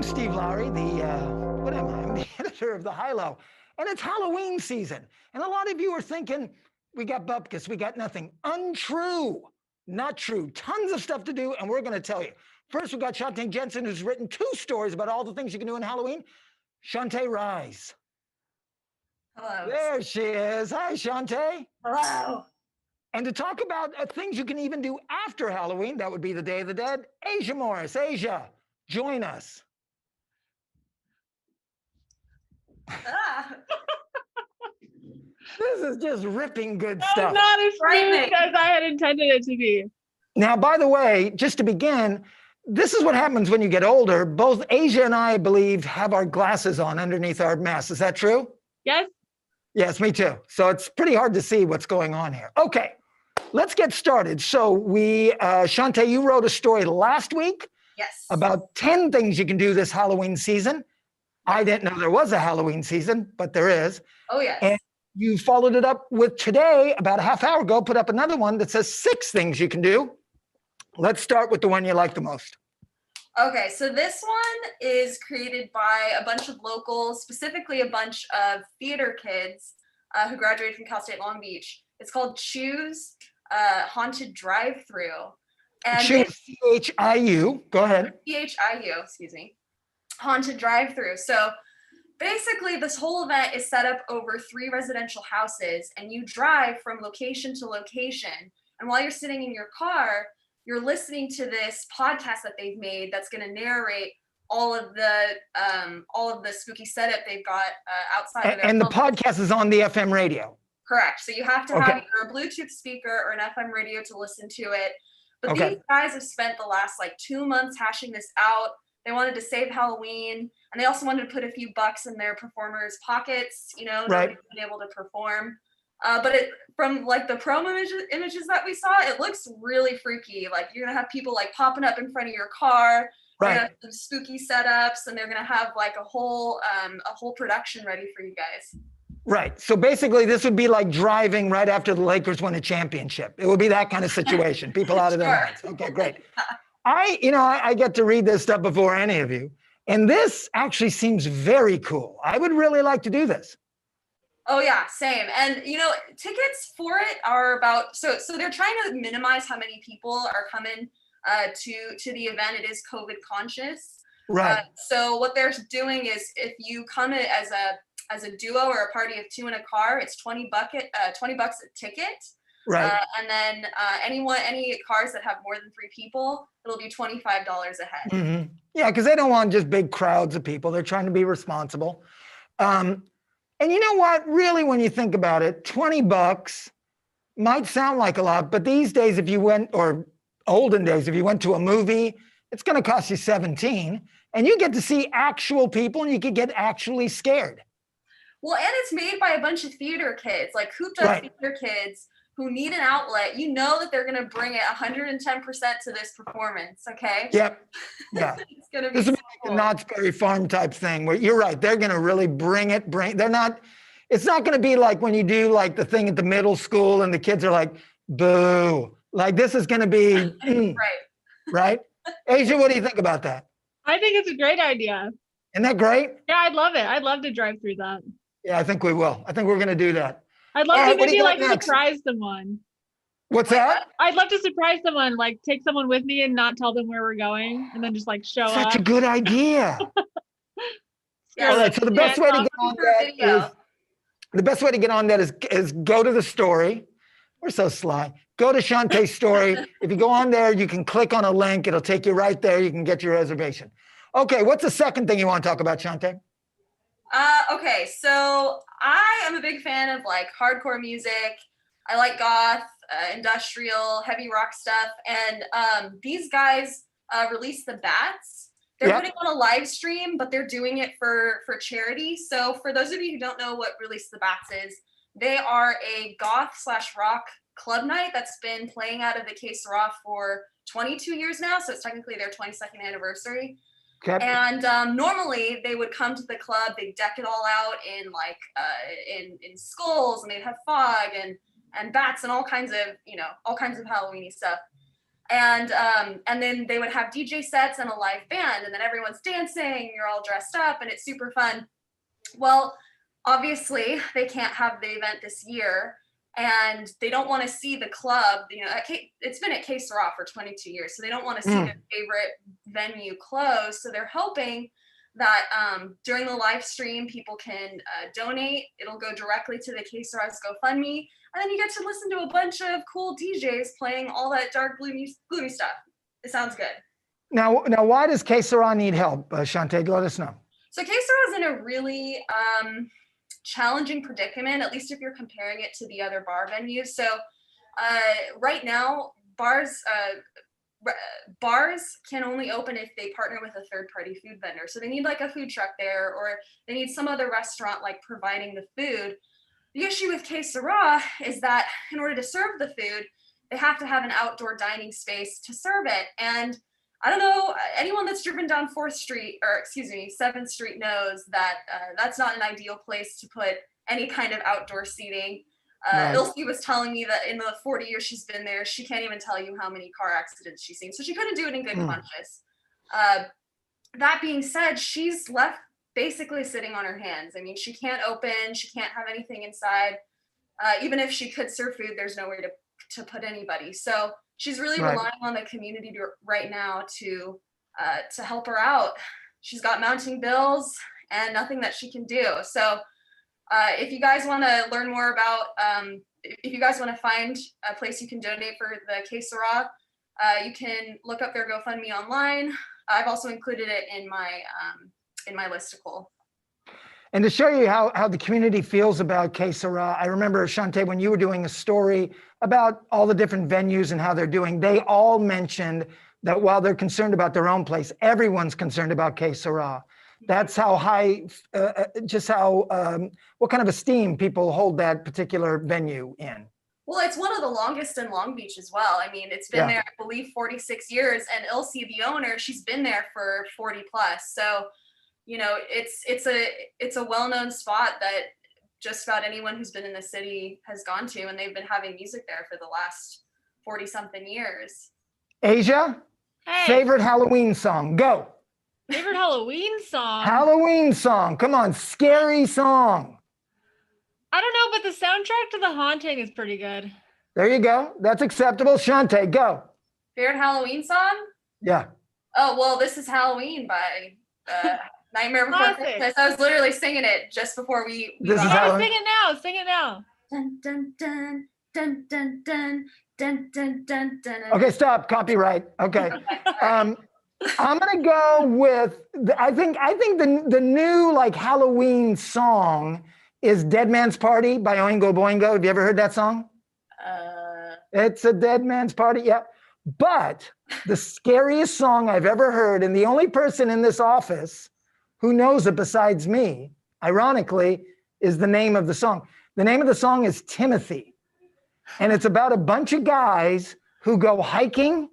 Steve Lowery, what am I? I'm the editor of the High Low, and it's Halloween season. And a lot of you are thinking, we got bupkis, we got nothing. Untrue, not true. Tons of stuff to do, and we're going to tell you. First, we got Cheantay Jensen, who's written 2 stories about all the things you can do in Halloween. Cheantay, rise. Hello. There she is. Hi, Cheantay. Hello. And to talk about things you can even do after Halloween, that would be the Day of the Dead, Asia Morris. Asia, join us. This is just ripping good stuff. Not as smooth as I had intended it to be. Now, by the way, just to begin, this is what happens when you get older. Both Asia and I believe have our glasses on underneath our masks. Is that true? Yes. Yes, me too. So it's pretty hard to see what's going on here. Okay, let's get started. So Cheantay, you wrote a story last week. Yes. About 10 things you can do this Halloween season. I didn't know there was a Halloween season, but there is. Oh, yes. And you followed it up with today, about a half hour ago, put up another one that says 6 things you can do. Let's start with the one you like the most. Okay, so this one is created by a bunch of locals, specifically a bunch of theater kids who graduated from Cal State Long Beach. It's called Choose Haunted Drive-Through. And Choose CHIU. Go ahead. CHIU, excuse me. Haunted Drive-Through. So basically, this whole event is set up over 3 residential houses, and you drive from location to location. And while you're sitting in your car, you're listening to this podcast that they've made that's going to narrate all of the spooky setup they've got outside of their And the home. podcast is on the FM radio. Correct. So you have to have either a Bluetooth speaker or an FM radio to listen to it. But these guys have spent the last 2 months hashing this out. They wanted to save Halloween, and they also wanted to put a few bucks in their performers' pockets, nobody's been able to perform. But from the promo images that we saw, it looks really freaky. You're gonna have people popping up in front of your car. Right. You're gonna have some spooky setups, and they're gonna have a whole production ready for you guys. Right. So basically, this would be like driving right after the Lakers win a championship. It would be that kind of situation. People out of their minds. Okay, great. I get to read this stuff before any of you, and this actually seems very cool. I would really like to do this. Oh yeah, same. And tickets for it are about so they're trying to minimize how many people are coming to the event. It is COVID conscious. Right. So what they're doing is if you come as a duo or a party of 2 in a car, it's $20 a ticket. Right. And then any cars that have more than 3 people, it'll be $25 a head. Mm-hmm. Yeah, because they don't want just big crowds of people. They're trying to be responsible. And you know what? Really, when you think about it, $20 might sound like a lot, but these days, if you went, or olden days, if you went to a movie, it's going to cost you $17, and you get to see actual people, and you could get actually scared. Well, and it's made by a bunch of theater kids, hooped-up theater kids who need an outlet. You know that they're going to bring it 110% to this performance, okay? Yep. Yeah. It's going to be this is like a Knott's Berry Farm type thing where you're right. They're going to really bring it. It's not going to be like when you do the thing at the middle school and the kids are like, boo. This is going to be, right? Asia, what do you think about that? I think it's a great idea. Isn't that great? Yeah, I'd love it. I'd love to drive through that. Yeah, I think we will. I think we're going to do that. I'd love to maybe surprise someone. What's that? I'd love to surprise someone, take someone with me and not tell them where we're going, and then just show up. Such a good idea. All right. So the best way to get on that is go to the story. We're so sly. Go to Cheantay's story. If you go on there, you can click on a link. It'll take you right there. You can get your reservation. Okay. What's the second thing you want to talk about, Cheantay? Okay, so I am a big fan of hardcore music. I like goth, industrial, heavy rock stuff, and these guys released the Bats. They're putting on a live stream, but they're doing it for charity. So for those of you who don't know what Release the Bats is, they are a goth/rock club night that's been playing out of the Quai Seurat for 22 years now. So it's technically their 22nd anniversary. Okay. And normally they would come to the club, they'd deck it all out in in skulls, and they'd have fog and bats and all kinds of Halloweeny stuff. And then they would have DJ sets and a live band, and then everyone's dancing, you're all dressed up, and it's super fun. Well, obviously they can't have the event this year, and they don't want to see the club, it's been at Que Sera for 22 years, so they don't want to see their favorite venue close. So they're hoping that during the live stream, people can donate. It'll go directly to the Que Sera's GoFundMe, and then you get to listen to a bunch of cool DJs playing all that dark, gloomy stuff. It sounds good. Now, why does Que Sera need help, Cheantay? Let us know. So Que Sera is in a really challenging predicament, at least if you're comparing it to the other bar venues. So right now, bars can only open if they partner with a third-party food vendor. So they need like a food truck there, or they need some other restaurant like providing the food. The issue with Que Sera is that in order to serve the food, they have to have an outdoor dining space to serve it. And I don't know, anyone that's driven down 7th Street knows that that's not an ideal place to put any kind of outdoor seating. Right. Ilse was telling me that in the 40 years she's been there, she can't even tell you how many car accidents she's seen. So she couldn't do it in good conscience. That being said, she's left basically sitting on her hands. I mean, she can't open, she can't have anything inside. Even if she could serve food, there's nowhere to put anybody. So she's really relying on the community right now to help her out. She's got mounting bills and nothing that she can do. So if you guys want to learn more about, if you guys want to find a place you can donate for the Que Sera, you can look up their GoFundMe online. I've also included it in my listicle. And to show you how the community feels about Que Sera, I remember, Cheantay, when you were doing a story about all the different venues and how they're doing, they all mentioned that while they're concerned about their own place, everyone's concerned about Que Sera. That's how high, what kind of esteem people hold that particular venue in. Well, it's one of the longest in Long Beach as well. I mean, it's been there, I believe, 46 years, and Ilse, the owner, she's been there for 40 plus. So, it's a well-known spot that just about anyone who's been in the city has gone to, and they've been having music there for the last 40 something years. Asia, favorite Halloween song, go. Favorite Halloween song? Halloween song, come on, scary song. I don't know, but the soundtrack to The Haunting is pretty good. There you go, that's acceptable. Cheantay, go. Favorite Halloween song? Yeah. Oh, well, This Is Halloween by Nightmare Before Christmas. I was literally singing it just before we This is Halloween. Sing it now. Dun, dun, dun, dun, dun, dun, dun, dun, dun, dun. Okay, stop, copyright. Okay. I'm gonna go with, I think the new like Halloween song is Dead Man's Party by Oingo Boingo. Have you ever heard that song? It's a dead man's party, yeah. But the scariest song I've ever heard, and the only person in this office who knows it besides me, ironically, is the name of the song. The name of the song is Timothy. And it's about a bunch of guys who go hiking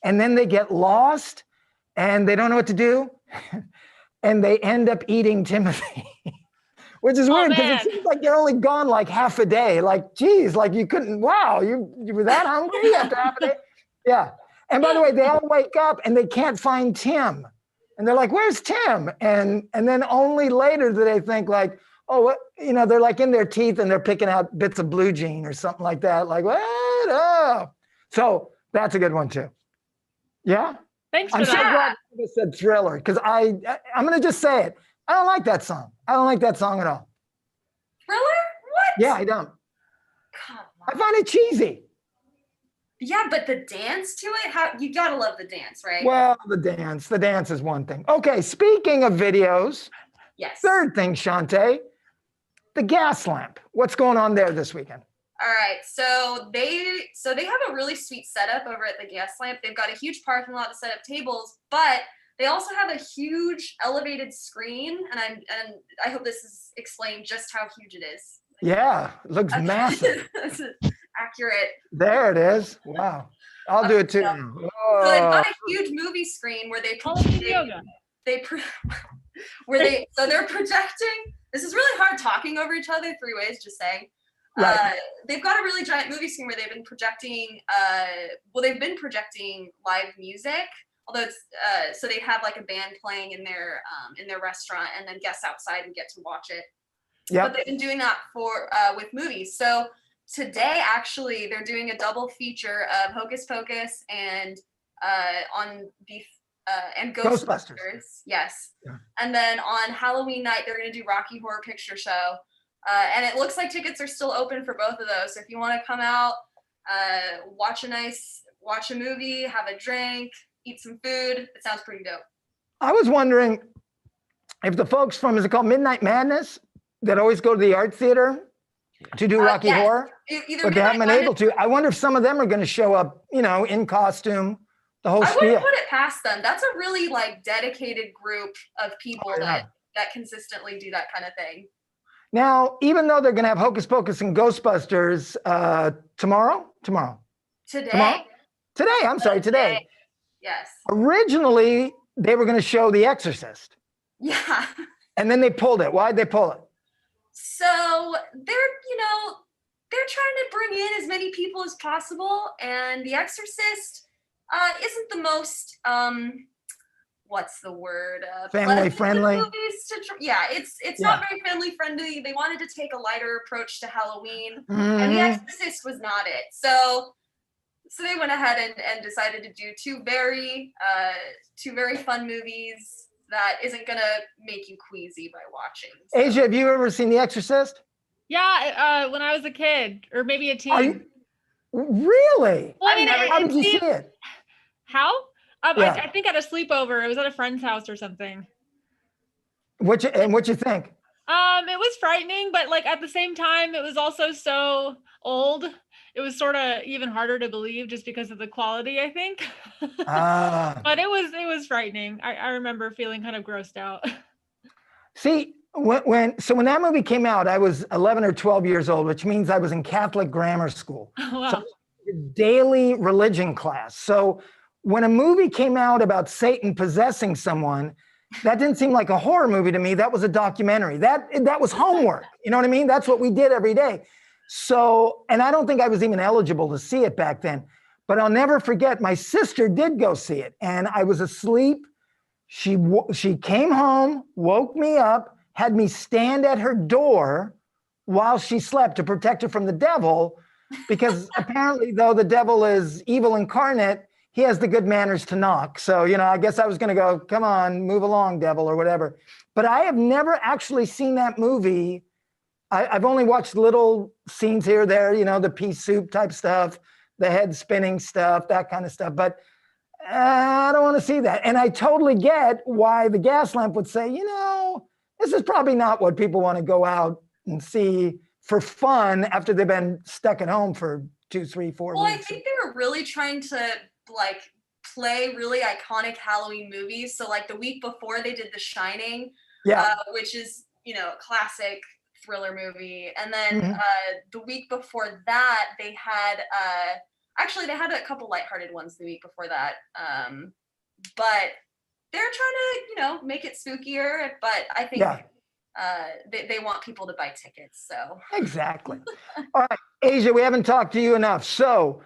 and then they get lost and they don't know what to do. And they end up eating Timothy, which is weird because it seems like they're only gone like half a day. Like, geez, like you couldn't, wow, you were that hungry after half a day? Yeah. And by the way, they all wake up and they can't find Tim. And they're like, where's Tim? And then only later do they think like, oh, what? They're like in their teeth and they're picking out bits of blue jean or something like that. Like, what? Oh. So that's a good one too. Yeah? Thanks for I'm that. so glad you said Thriller because I'm going to just say it. I don't like that song. I don't like that song at all. Thriller? What? Yeah, I don't. Come on. I find it cheesy. Yeah, but the dance to it, you gotta love the dance, right? Well, the dance is one thing. Okay, speaking of videos, Yes. third thing, Cheantay, the gas lamp. What's going on there this weekend? All right, so they have a really sweet setup over at the Gas Lamp. They've got a huge parking lot to set up tables, but they also have a huge elevated screen, and I hope this is explained just how huge it is. Yeah, it looks massive. Accurate. There it is. Wow. I'll do it too. So they've got a huge movie screen where they're projecting. This is really hard talking over each other 3 ways, just saying. Right. They've got a really giant movie screen where they've been projecting. They've been projecting live music. Although it's so they have like a band playing in their restaurant, and then guests outside would get to watch it. Yeah. But they've been doing that for with movies. So today, actually, they're doing a double feature of Hocus Pocus and and Ghostbusters. Yes. Yeah. And then on Halloween night, they're going to do Rocky Horror Picture Show. And it looks like tickets are still open for both of those. So if you want to come out, watch a movie, have a drink, eat some food, it sounds pretty dope. I was wondering if the folks from, is it called Midnight Madness, that always go to the art theater to do Rocky yes. Horror, but they haven't been able to. I wonder if some of them are going to show up, in costume, the whole I spiel. wouldn't put it past them. That's a really dedicated group of people that consistently do that kind of thing. Now, even though they're going to have Hocus Pocus and Ghostbusters tomorrow? Today. Today. Yes. Originally, they were going to show The Exorcist. Yeah. And then they pulled it. Why'd they pull it? So they're trying to bring in as many people as possible. And The Exorcist isn't the most, what's the word? Family friendly. It's not very family friendly. They wanted to take a lighter approach to Halloween. And The Exorcist was not it. So they went ahead and decided to do two very fun movies that isn't gonna make you queasy by watching. So. Asia, have you ever seen The Exorcist? Yeah, when I was a kid, or maybe a teen. Really? Well, I mean, how did you see it? How? Yeah. I think at a sleepover. It was at a friend's house or something. What you think? It was frightening, but at the same time, it was also so old. It was sort of even harder to believe just because of the quality, I think. But it was frightening. I remember feeling kind of grossed out. See, when that movie came out, I was 11 or 12 years old, which means I was in Catholic grammar school. Wow. So daily religion class. So when a movie came out about Satan possessing someone, that didn't seem like a horror movie to me. That was a documentary. That was homework. You know what I mean? That's what we did every day. So, and I don't think I was even eligible to see it back then, but I'll never forget, my sister did go see it and I was asleep. She came home, woke me up, had me stand at her door while she slept to protect her from the devil, because apparently, though the devil is evil incarnate, he has the good manners to knock. So, I guess I was going to go, come on, move along, devil, or whatever. But I have never actually seen that movie. I've only watched little scenes here, there, the pea soup type stuff, the head spinning stuff, that kind of stuff. But I don't want to see that. And I totally get why the gas lamp would say, this is probably not what people want to go out and see for fun after they've been stuck at home for 2, 3, 4 weeks. Well, I think they were really trying to play really iconic Halloween movies. So the week before they did The Shining, which is, classic thriller movie. And then the week before that, they had they had a couple lighthearted ones the week before that. But they're trying to, make it spookier. But I think they want people to buy tickets. So exactly. All right, Asia, we haven't talked to you enough. So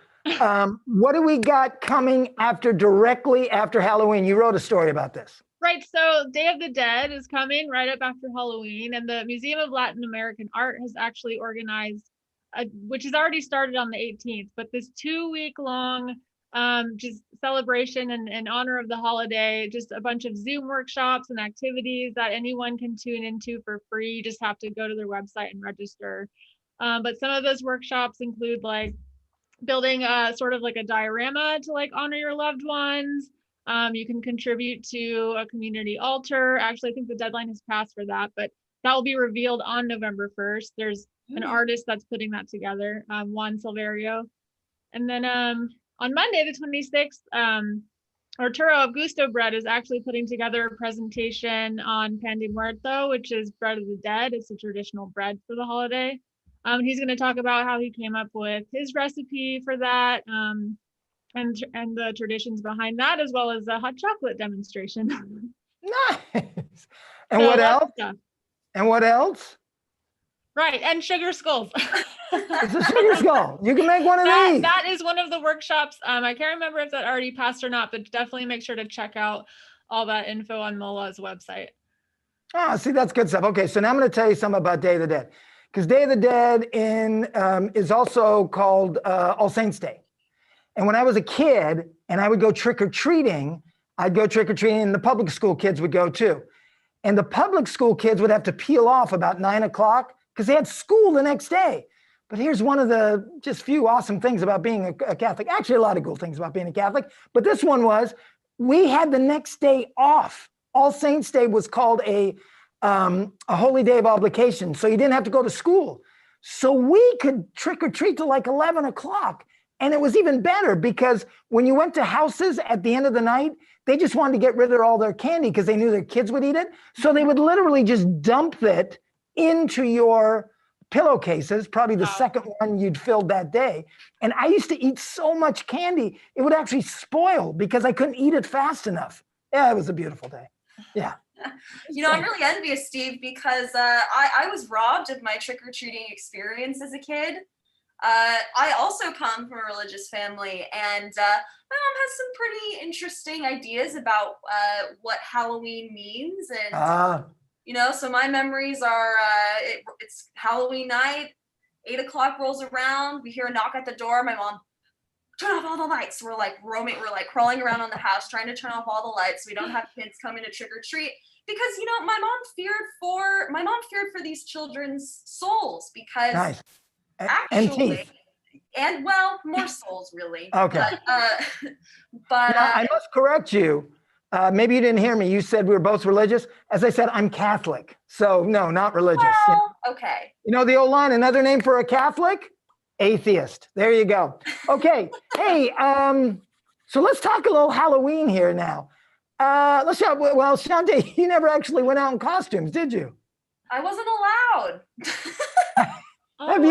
what do we got coming directly after Halloween? You wrote a story about this. Right. So Day of the Dead is coming right up after Halloween, and the Museum of Latin American Art has actually organized, which has already started on the 18th, but this 2-week-long just celebration in honor of the holiday, just a bunch of Zoom workshops and activities that anyone can tune into for free. You just have to go to their website and register. But some of those workshops include building sort of a diorama to honor your loved ones. You can contribute to a community altar. Actually, I think the deadline has passed for that, but that will be revealed on November 1st. There's an artist that's putting that together, Juan Silverio. And then on Monday, the 26th, Arturo of Gusto Bread is actually putting together a presentation on Pan de Muerto, which is bread of the dead. It's a traditional bread for the holiday. He's going to talk about how he came up with his recipe for that, and the traditions behind that, as well as a hot chocolate demonstration. Nice. And what else? And what else? Right, and sugar skulls. It's a sugar skull. You can make one of these. That is one of the workshops. I can't remember if that already passed or not, but definitely make sure to check out all that info on MOLA's website. Oh, see, that's good stuff. Okay, so now I'm going to tell you something about Day of the Dead, because Day of the Dead is also called All Saints Day. And when I was a kid and I would go trick-or-treating, I'd go trick-or-treating and the public school kids would go too. And the public school kids would have to peel off about 9 o'clock because they had school the next day. But here's one of the just few awesome things about being a Catholic. Actually, a lot of cool things about being a Catholic. But this one was, we had the next day off. All Saints Day was called a holy day of obligation. So you didn't have to go to school. So we could trick-or-treat till like 11 o'clock. And it was even better because when you went to houses at the end of the night, they just wanted to get rid of all their candy because they knew their kids would eat it. So they would literally just dump it into your pillowcases, probably the second one you'd filled that day. And I used to eat so much candy, it would actually spoil because I couldn't eat it fast enough. Yeah, it was a beautiful day. Yeah. You know, I'm really envious, Steve, because I was robbed of my trick-or-treating experience as a kid. I also come from a religious family, and my mom has some pretty interesting ideas about what Halloween means. And, you know, so my memories are, it's Halloween night, 8 o'clock rolls around, we hear a knock at the door, my mom, turn off all the lights. We're like crawling around on the house, trying to turn off all the lights so we don't have kids coming to trick or treat. Because, you know, my mom feared for these children's souls because Nice. actually, And teeth. and well, more souls really. Okay. But Now, I must correct you. Maybe you didn't hear me. You said we were both religious. As I said, I'm Catholic. So no, not religious. well, okay. You know the old line, another name for a Catholic? Atheist. There you go. Okay. Hey, so let's talk a little Halloween here now. Let's talk, well, Cheantay, you never actually went out in costumes, did you? I wasn't allowed. Have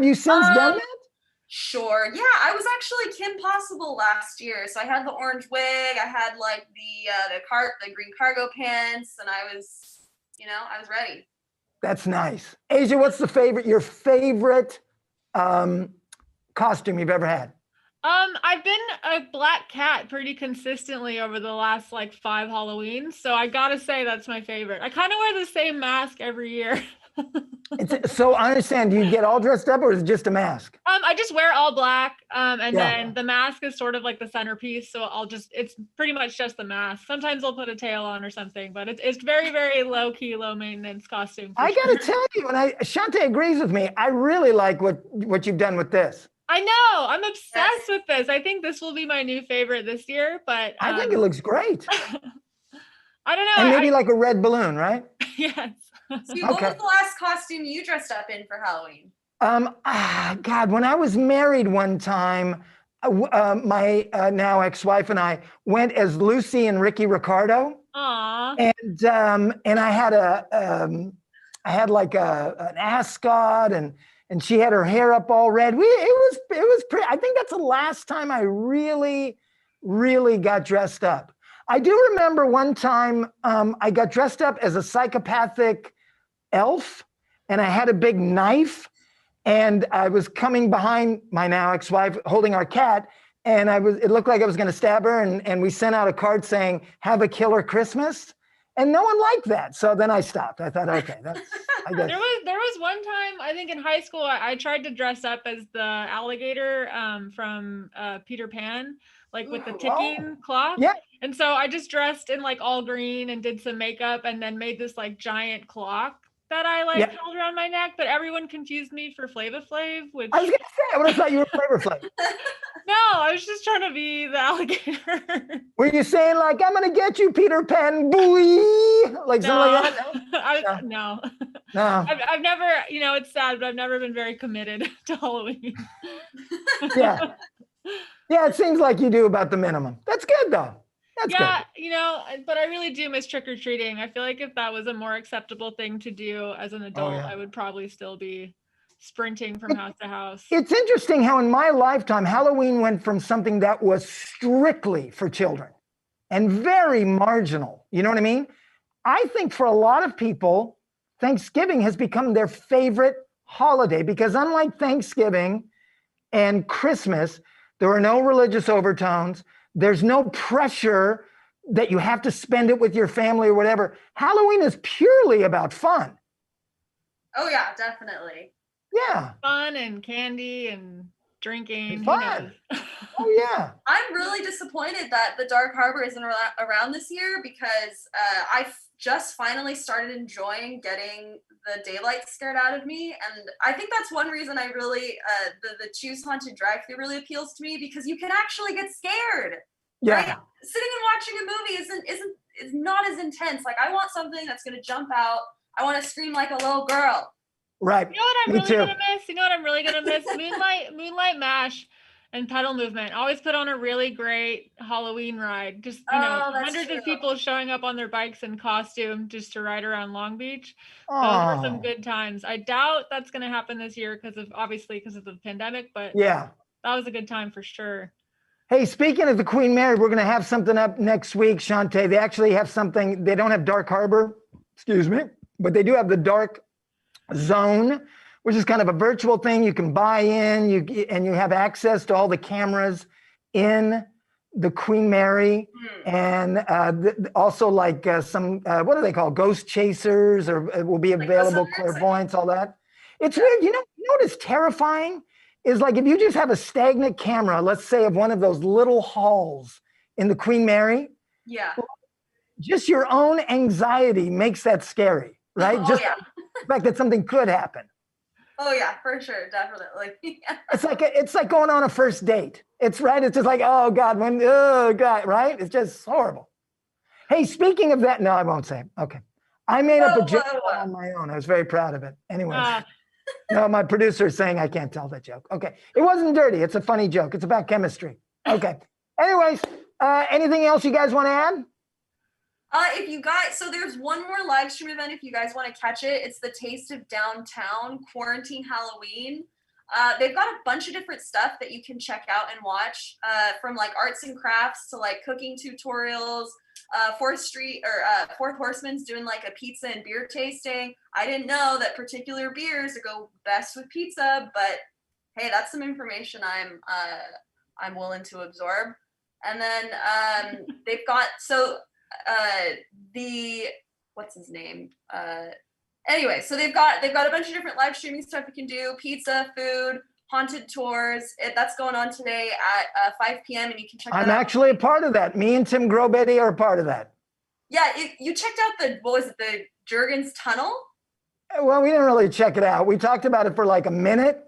you since done that? Sure. Yeah, I was actually Kim Possible last year. So I had the orange wig, I had like the green cargo pants, and I was ready. That's nice. Asia, what's your favorite costume you've ever had? I've been a black cat pretty consistently over the last like 5 Halloweens, so I gotta say that's my favorite. I kind of wear the same mask every year. So I understand, do you get all dressed up or is it just a mask? I just wear all black, and then the mask is sort of like the centerpiece, so it's pretty much just the mask. Sometimes I'll put a tail on or something, but it's very, very low-key, low-maintenance costume. I gotta tell you, and Cheantay agrees with me, I really like what you've done with this. I know, I'm obsessed with this. I think this will be my new favorite this year, but I think it looks great. I don't know. And maybe like a red balloon, right? Yes. So what was the last costume you dressed up in for Halloween? God, when I was married one time, my now ex-wife and I went as Lucy and Ricky Ricardo. Aww. And I had like an ascot, and she had her hair up all red. It was pretty. I think that's the last time I really got dressed up. I do remember one time I got dressed up as a psychopathic elf, and I had a big knife, and I was coming behind my now ex-wife holding our cat, and it looked like I was going to stab her, and we sent out a card saying, "Have a killer Christmas," and no one liked that. So then I stopped. I thought, okay, I guess. There was one time, I think in high school, I tried to dress up as the alligator from Peter Pan, like with the ticking clock. Yeah. And so I just dressed in like all green and did some makeup and then made this like giant clock that I held around my neck, but everyone confused me for Flava Flav, which I was gonna say, I would have thought you were Flavor Flav. No, I was just trying to be the alligator. Were you saying like, "I'm gonna get you, Peter Pan, boy," like something like that? No. No. I've never, it's sad, but I've never been very committed to Halloween. Yeah. Yeah, it seems like you do about the minimum. That's good though. That's good. But I really do miss trick-or-treating. I feel like if that was a more acceptable thing to do as an adult, I would probably still be sprinting from house to house. It's interesting how in my lifetime, Halloween went from something that was strictly for children and very marginal. You know what I mean? I think for a lot of people, Thanksgiving has become their favorite holiday because unlike Thanksgiving and Christmas, there are no religious overtones. There's no pressure that you have to spend it with your family or whatever. Halloween is purely about fun. Oh yeah, definitely. Yeah. Fun and candy and drinking. Who Fun. knows? Oh, yeah. I'm really disappointed that the Dark Harbor isn't around this year because I just finally started enjoying getting the daylight scared out of me, and I think that's one reason I really the Choose Haunted drive-thru really appeals to me because you can actually get scared. Yeah. Right? Sitting and watching a movie is not as intense. Like I want something that's gonna jump out. I want to scream like a little girl. Right. You know what I'm Me really too. gonna miss? You know what I'm really gonna miss? Moonlight Mash and Pedal Movement always put on a really great Halloween ride. Just That's hundreds true. of people showing up on their bikes in costume just to ride around Long Beach. Those were some Oh, good times. I doubt that's gonna happen this year because of the pandemic, but yeah. that was a good time for sure. Hey, speaking of the Queen Mary, we're going to have something up next week, Cheantay. They actually have something. They don't have Dark Harbor, excuse me, but they do have the Dark Zone, which is kind of a virtual thing. You can buy in, and you have access to all the cameras in the Queen Mary, and also like some what do they call ghost chasers, or it will be available, like clairvoyance, all that. It's weird. You know what is terrifying is like if you just have a stagnant camera, let's say of one of those little halls in the Queen Mary. Yeah. Just your own anxiety makes that scary, right? Just the fact that something could happen. Oh yeah, for sure, definitely. Yeah. It's like going on a first date. It's right. It's just like, oh God, right? It's just horrible. Hey, speaking of that, no, I won't say it. Okay. I made up a joke on my own. I was very proud of it. Anyway, no, my producer is saying I can't tell that joke. Okay. It wasn't dirty. It's a funny joke. It's about chemistry. Okay. Anyways, anything else you guys want to add? If you guys, so there's one more live stream event if you guys want to catch it. It's the Taste of Downtown Quarantine Halloween. They've got a bunch of different stuff that you can check out and watch, from like arts and crafts to like cooking tutorials. Fourth Horseman's doing like a pizza and beer tasting. I didn't know that particular beers go best with pizza, but hey, that's some information I'm willing to absorb. And then they've got what's his name? Anyway, so they've got a bunch of different live streaming stuff you can do: pizza, food, haunted tours. That's going on today at 5 p.m. and you can check that out. I'm actually a part of that. Me and Tim Grobetti are a part of that. Yeah, you checked out the Jurgens Tunnel? Well, we didn't really check it out. We talked about it for like a minute.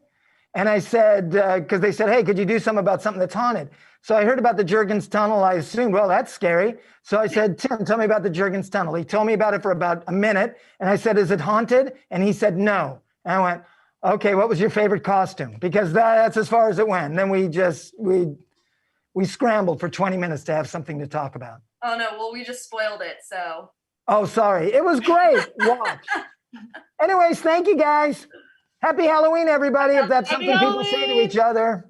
And I said, because they said, hey, could you do something about something that's haunted? So I heard about the Jurgens Tunnel. I assumed, well, that's scary. So I said, Tim, tell me about the Jurgens Tunnel. He told me about it for about a minute. And I said, is it haunted? And he said, no. And I went, okay, what was your favorite costume? Because that's as far as it went. And then we scrambled for 20 minutes to have something to talk about. Oh, no. Well, we just spoiled it, so. Oh, sorry. It was great. Watch. Anyways, thank you, guys. Happy Halloween, everybody, if that's something people say to each other.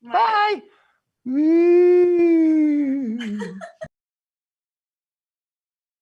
Bye.